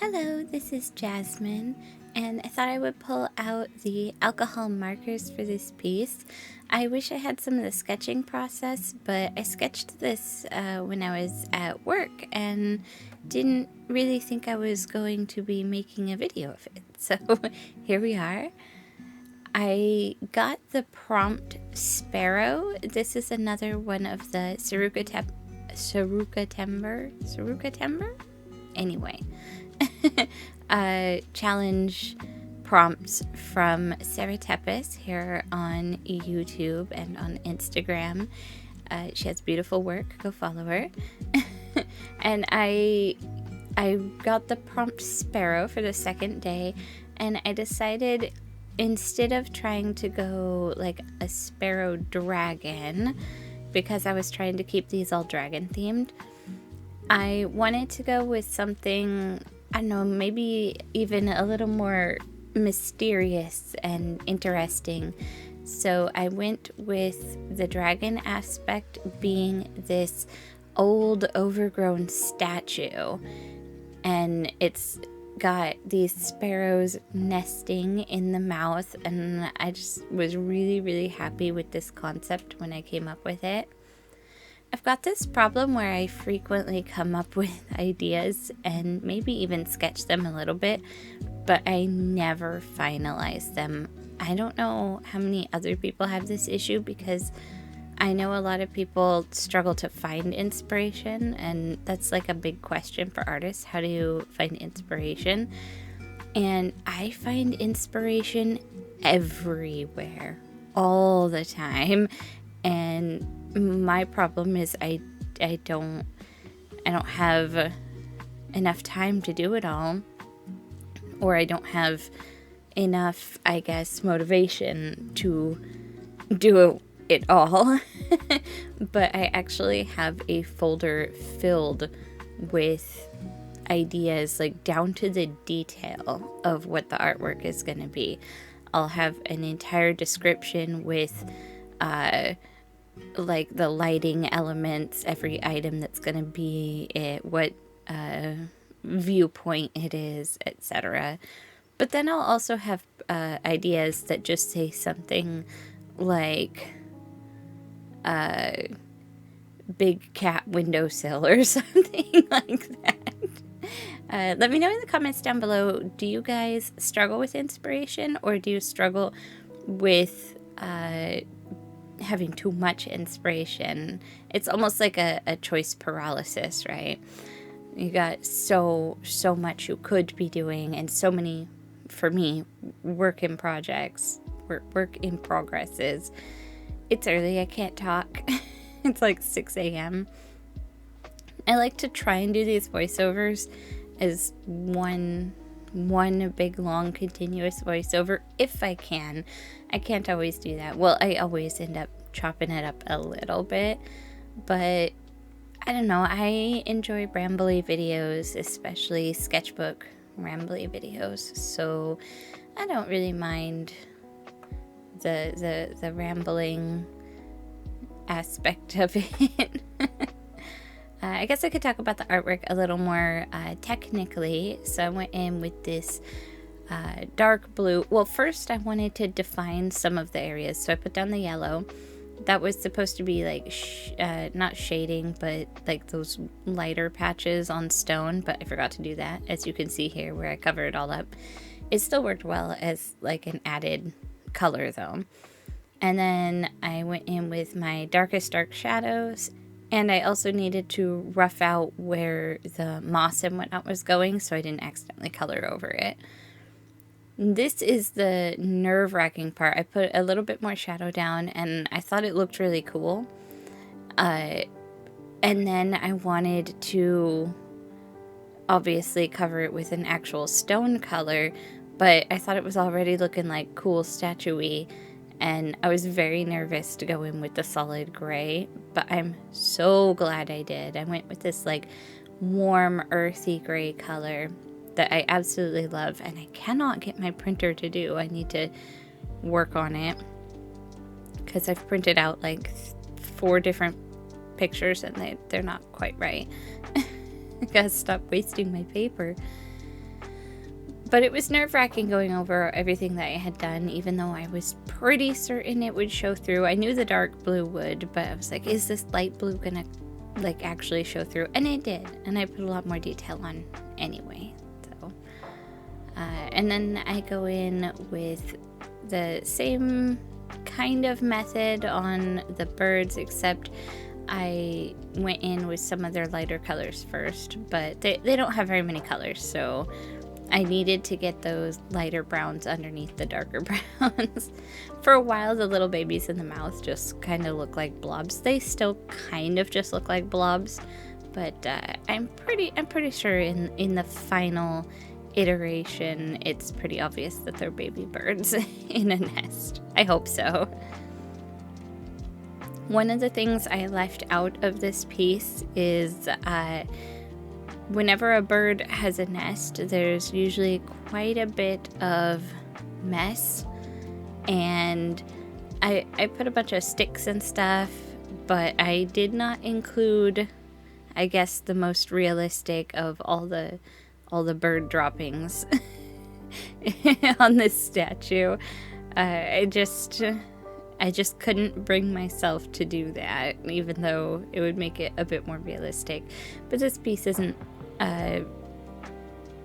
Hello, this is Jasmine, and I thought I would pull out the alcohol markers for this piece. I wish I had some of the sketching process, but I sketched this when I was at work and didn't really think I was going to be making a video of it. So here we are. I got the prompt sparrow. This is another one of the Saruka timber? Anyway. Challenge prompts from Sarah Tepes here on YouTube and on Instagram. She has beautiful work. Go follow her. And I got the prompt sparrow for the second day, and I decided instead of trying to go like a sparrow dragon, because I was trying to keep these all dragon themed, I wanted to go with something, I don't know, maybe even a little more mysterious and interesting. So I went with the dragon aspect being this old overgrown statue, and it's got these sparrows nesting in the mouth, and I just was really happy with this concept when I came up with it. I've got this problem where I frequently come up with ideas and maybe even sketch them a little bit, but I never finalize them. I don't know how many other people have this issue, because I know a lot of people struggle to find inspiration, and that's like a big question for artists. How do you find inspiration? And I find inspiration everywhere, all the time, and my problem is I don't have enough time to do it all, or I don't have enough, I guess, motivation to do it all. But I actually have a folder filled with ideas, like down to the detail of what the artwork is going to be. I'll have an entire description with like the lighting elements, every item that's going to be it, what viewpoint it is, etc. But then I'll also have ideas that just say something like big cat windowsill or something like that. Let me know in the comments down below, do you guys struggle with inspiration, or do you struggle with having too much inspiration? It's almost like a choice paralysis, right? You got so much you could be doing, and so many, for me, work in progresses. It's early, I can't talk. It's like 6 a.m. I like to try and do these voiceovers as one big long continuous voiceover if I can. I can't always do that. Well, I always end up chopping it up a little bit, but I don't know, I enjoy rambly videos, especially sketchbook rambly videos, so I don't really mind the rambling aspect of it. I guess I could talk about the artwork a little more technically. So I went in with this dark blue. Well, first I wanted to define some of the areas, so I put down the yellow. That was supposed to be like not shading, but like those lighter patches on stone, but I forgot to do that, as you can see here where I cover it all up. It still worked well as like an added color though. And then I went in with my darkest dark shadows, and I also needed to rough out where the moss and whatnot was going so I didn't accidentally color over it. This is the nerve-wracking part. I put a little bit more shadow down, and I thought it looked really cool. And then I wanted to obviously cover it with an actual stone color, but I thought it was already looking like cool statuey, and I was very nervous to go in with the solid gray, but I'm so glad I did. I went with this like warm earthy gray color that I absolutely love, and I cannot get my printer to do. I need to work on it, because I've printed out like 4 different pictures and they're not quite right. I gotta stop wasting my paper. But it was nerve-wracking going over everything that I had done, even though I was pretty certain it would show through. I knew the dark blue would, but I was like, is this light blue gonna like actually show through? And it did, and I put a lot more detail on anyway. So, and then I go in with the same kind of method on the birds, except I went in with some of their lighter colors first, but they don't have very many colors, so I needed to get those lighter browns underneath the darker browns. For a while, the little babies in the mouth just kind of look like blobs. They still kind of just look like blobs, but I'm pretty sure in the final iteration, it's pretty obvious that they're baby birds in a nest. I hope so. One of the things I left out of this piece is whenever a bird has a nest, there's usually quite a bit of mess, and I put a bunch of sticks and stuff, but I did not include, I guess, the most realistic of all the bird droppings on this statue. I just couldn't bring myself to do that, even though it would make it a bit more realistic. But this piece isn't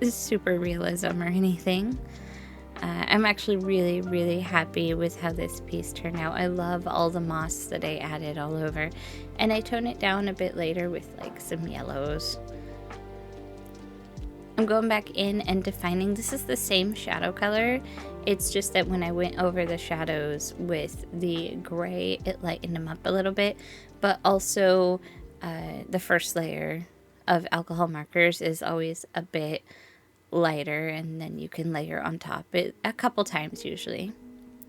super realism or anything. I'm actually really happy with how this piece turned out. I love all the moss that I added all over, and I tone it down a bit later with like some yellows. I'm going back in and defining. This is the same shadow color. It's just that when I went over the shadows with the gray, it lightened them up a little bit. But also, the first layer of alcohol markers is always a bit lighter, and then you can layer on top it a couple times usually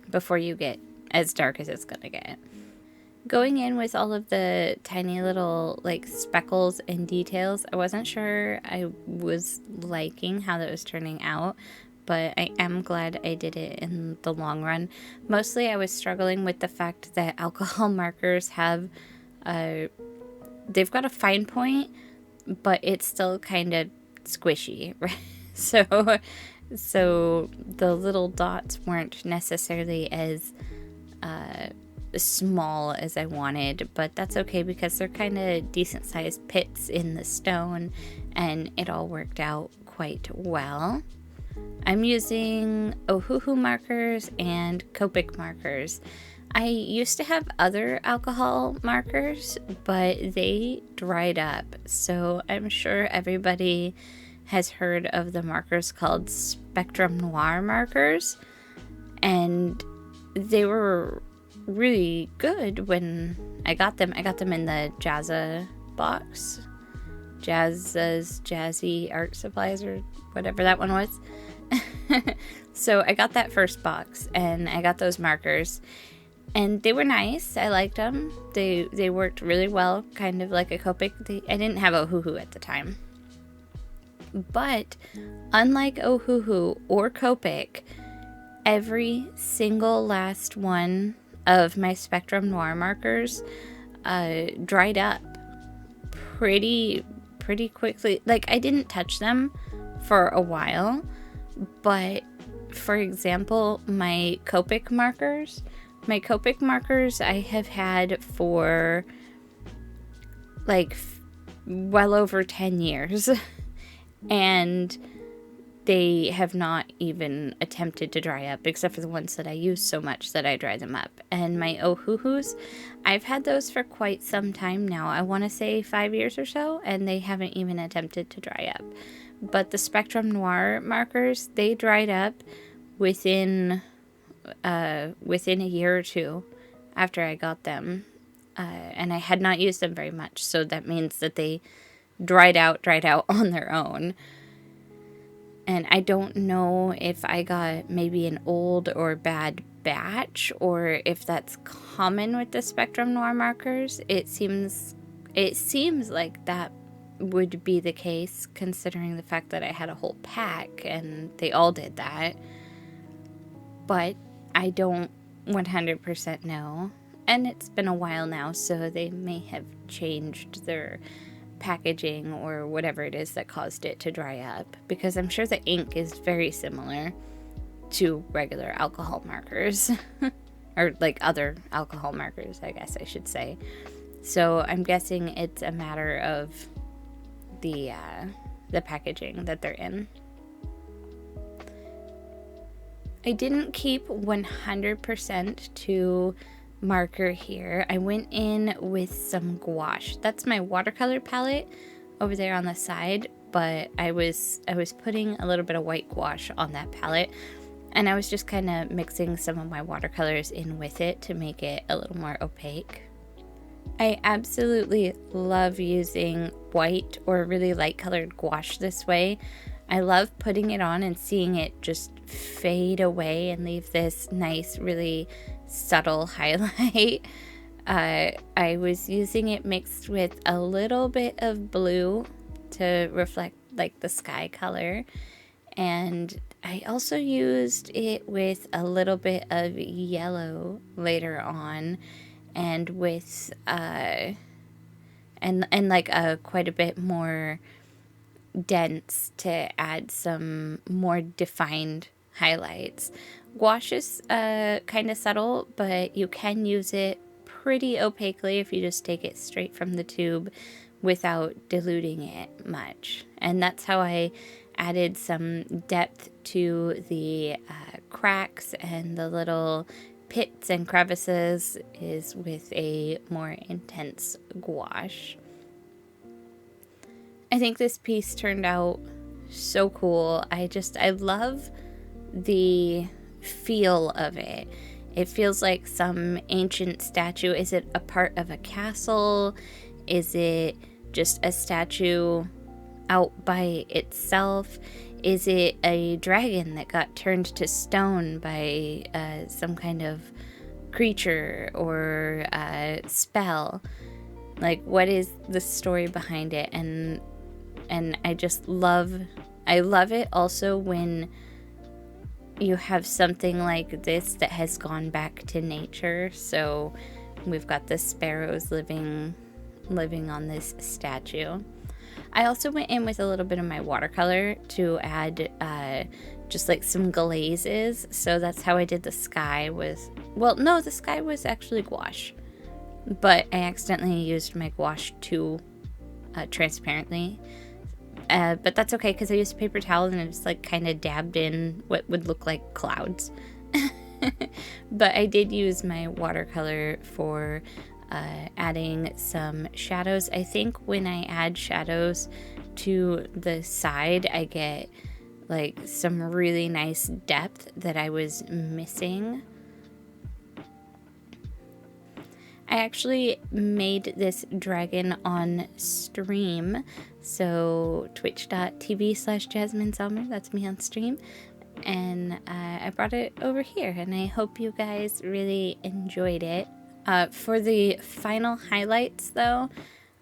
before you get as dark as it's gonna get. Going in with all of the tiny little like speckles and details, I wasn't sure I was liking how that was turning out, but I am glad I did it in the long run. Mostly I was struggling with the fact that alcohol markers have, they've got a fine point, but it's still kind of squishy, right? So the little dots weren't necessarily as small as I wanted, but that's okay because they're kind of decent sized pits in the stone, and it all worked out quite well. I'm using Ohuhu markers and Copic markers. I used to have other alcohol markers, but they dried up, so I'm sure everybody has heard of the markers called Spectrum Noir markers, and they were really good when I got them. I got them in the Jazza box. Jazza's Jazzy Art Supplies or whatever that one was. So I got that first box and I got those markers, and they were nice. I liked them. They worked really well, kind of like a Copic. I didn't have Ohuhu at the time. But unlike Ohuhu or Copic, every single last one of my Spectrum Noir markers dried up pretty quickly. Like, I didn't touch them for a while, but for example, my Copic markers I have had for like well over 10 years and they have not even attempted to dry up, except for the ones that I use so much that I dry them up. And my Ohuhus, I've had those for quite some time now. I want to say 5 years or so, and they haven't even attempted to dry up. But the Spectrum Noir markers, they dried up within a year or two after I got them. And I had not used them very much, so that means that they dried out on their own. And I don't know if I got maybe an old or bad batch, or if that's common with the Spectrum Noir markers. It seems like that would be the case, considering the fact that I had a whole pack and they all did that. But I don't 100% know. And it's been a while now, so they may have changed their packaging or whatever it is that caused it to dry up, because I'm sure the ink is very similar to regular alcohol markers or like other alcohol markers, I guess I should say. So I'm guessing it's a matter of the packaging that they're in. I didn't keep 100% to marker here. I went in with some gouache. That's my watercolor palette over there on the side, but I was putting a little bit of white gouache on that palette, and I was just kind of mixing some of my watercolors in with it to make it a little more opaque. I absolutely love using white or really light colored gouache this way. I love putting it on and seeing it just fade away and leave this nice, really subtle highlight. I was using it mixed with a little bit of blue to reflect like the sky color, and I also used it with a little bit of yellow later on, and with and like quite a bit more dense to add some more defined highlights. Gouache is kind of subtle, but you can use it pretty opaquely if you just take it straight from the tube without diluting it much. And that's how I added some depth to the cracks and the little pits and crevices, is with a more intense gouache. I think this piece turned out so cool. I love the feel of it. It feels like some ancient statue. Is it a part of a castle? Is it just a statue out by itself? Is it a dragon that got turned to stone by some kind of creature or spell? Like, what is the story behind it? And I love it also when you have something like this that has gone back to nature. So we've got the sparrows living on this statue. I also went in with a little bit of my watercolor to add just like some glazes. So that's how I did the sky with, well, no, the sky was actually gouache, but I accidentally used my gouache too transparently. But that's okay, because I used a paper towel and I just like kind of dabbed in what would look like clouds. But I did use my watercolor for adding some shadows. I think when I add shadows to the side, I get like some really nice depth that I was missing. I actually made this dragon on stream, so twitch.tv/JasmineSommer, that's me on stream, and I brought it over here, and I hope you guys really enjoyed it. For the final highlights though,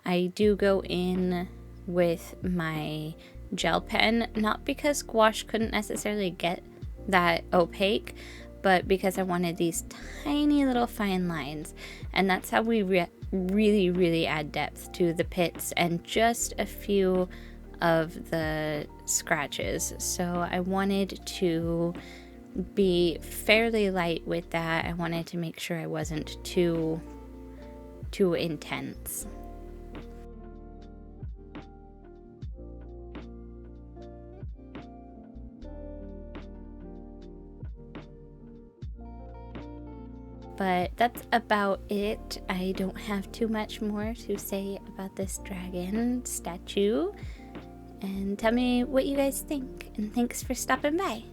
I do go in with my gel pen, not because gouache couldn't necessarily get that opaque, but because I wanted these tiny little fine lines, and that's how we really add depth to the pits and just a few of the scratches. So I wanted to be fairly light with that. I wanted to make sure I wasn't too intense. But that's about it. I don't have too much more to say about this dragon statue. And tell me what you guys think. And thanks for stopping by.